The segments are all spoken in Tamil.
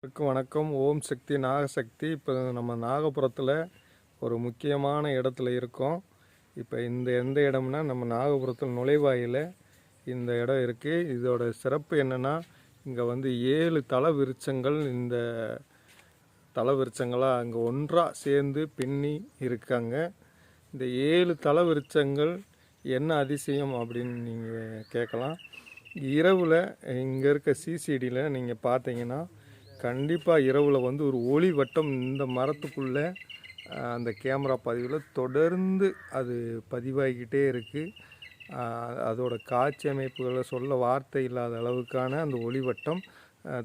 வணக்கம். ஓம் சக்தி நாகசக்தி. இப்போ நம்ம நாகபுரத்தில் ஒரு முக்கியமான இடத்துல இருக்கோம். இப்போ எந்த இடம்னா நம்ம நாகபுரத்தில் நுழைவாயில் இந்த இடம் இருக்குது. இதோட சிறப்பு என்னென்னா, இங்கே 7 தல விருட்சங்கள் இந்த தல விருட்சங்களாக அங்கே ஒன்றாக சேர்ந்து பின்னி இருக்காங்க. இந்த 7 தல விருட்சங்கள் என்ன அதிசயம் அப்படின்னு நீங்கள் கேட்கலாம். இரவில் இங்கே இருக்க சிசிடியில் நீங்கள் பார்த்தீங்கன்னா கண்டிப்பாக இரவில் ஒரு ஒளி வட்டம் இந்த மரத்துக்குள்ளே அந்த கேமரா பதிவில் தொடர்ந்து அது பதிவாகிக்கிட்டே இருக்குது. அதோட காட்சி அமைப்புகளை சொல்ல வார்த்தை இல்லாத அளவுக்கான அந்த ஒளி வட்டம்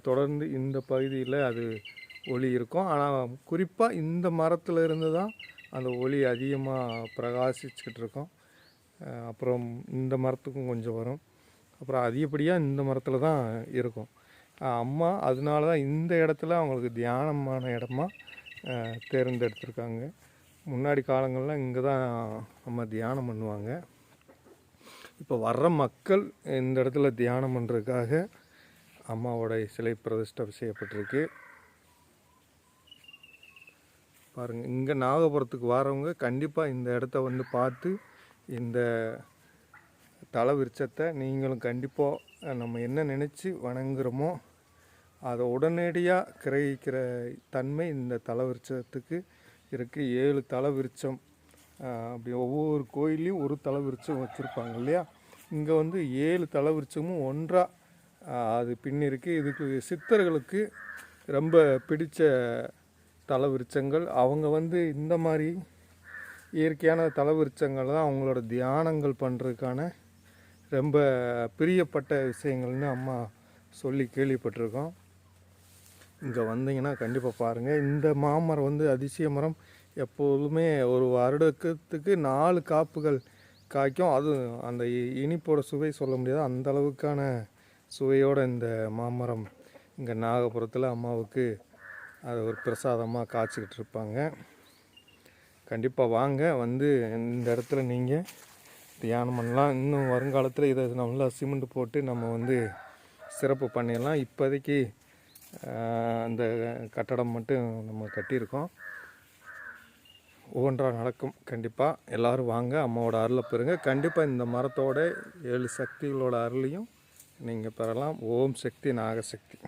தொடர்ந்து இந்த பகுதியில் அது ஒளி இருக்கும். ஆனால் குறிப்பாக இந்த மரத்தில் இருந்து தான் அந்த ஒளி அதிகமாக பிரகாசிச்சுக்கிட்டு இருக்கும். அப்புறம் இந்த மரத்துக்கும் கொஞ்சம் வரும். அப்புறம் அதிகப்படியாக இந்த மரத்தில் தான் இருக்கும். அம்மா அதனால தான் இந்த இடத்துல அவங்களுக்கு தியானமான இடமா தேர்ந்தெடுத்திருக்காங்க. முன்னாடி காலங்களில் இங்கே தான் அம்மா தியானம் பண்ணுவாங்க. இப்போ வர்ற மக்கள் இந்த இடத்துல தியானம் பண்ணுறதுக்காக அம்மாவோட சிலை பிரதிஷ்டை செய்யப்பட்டிருக்கு. பாருங்கள், இங்கே நாகபுரத்துக்கு வரவங்க கண்டிப்பாக இந்த இடத்த பார்த்து இந்த தல விருட்சத்தை நீங்களும் கண்டிப்பாக நம்ம என்ன நினச்சி வணங்குகிறோமோ அதை உடனடியாக கிரகிக்கிற தன்மை இந்த தல விருட்சத்துக்கு இருக்குது. 7 தல விருட்சம், அப்படி ஒவ்வொரு கோயிலையும் ஒரு தல விருட்சம் வச்சுருப்பாங்க இல்லையா. இங்கே 7 தல விருட்சமும் ஒன்றாக அது பின்னிருக்கு. இதுக்கு சித்தர்களுக்கு ரொம்ப பிடித்த தல விருட்சங்கள். அவங்க இந்த மாதிரி இயற்கையான தல விருட்சங்கள் தான் அவங்களோட தியானங்கள் பண்ணுறதுக்கான ரொம்ப பிரியப்பட்ட விஷயங்கள்னு அம்மா சொல்லி கேள்விப்பட்டிருக்கோம். இங்கே வந்தீங்கன்னா கண்டிப்பாக பாருங்கள். இந்த மாமரம் அதிசய மரம். எப்போதுமே ஒரு வருடத்துக்கு 4 காப்புகள் காய்க்கும். அது அந்த இனிப்போட சுவை சொல்ல முடியாது, அந்த அளவுக்கான சுவையோடு இந்த மாமரம் இங்கே நாகபுரத்தில் அம்மாவுக்கு அது ஒரு பிரசாதமாக காய்ச்சிக்கிட்டு இருப்பாங்க. கண்டிப்பாக வாங்க, இந்த இடத்துல நீங்கள் தியானம் பண்ணலாம். இன்னும் வருங்காலத்தில் இதை நல்லா சிமெண்ட் போட்டு நம்ம சிறப்பு பண்ணிடலாம். இப்போதைக்கு அந்த கட்டடம் மட்டும் நம்ம கட்டியிருக்கோம். ஒவ்வொன்றாக நடக்கும். கண்டிப்பாக எல்லோரும் வாங்க, அம்மாவோட அருளை பெறுங்க. கண்டிப்பாக இந்த மரத்தோட 7 சக்திகளோட அருளையும் நீங்கள் பெறலாம். ஓம் சக்தி நாகசக்தி.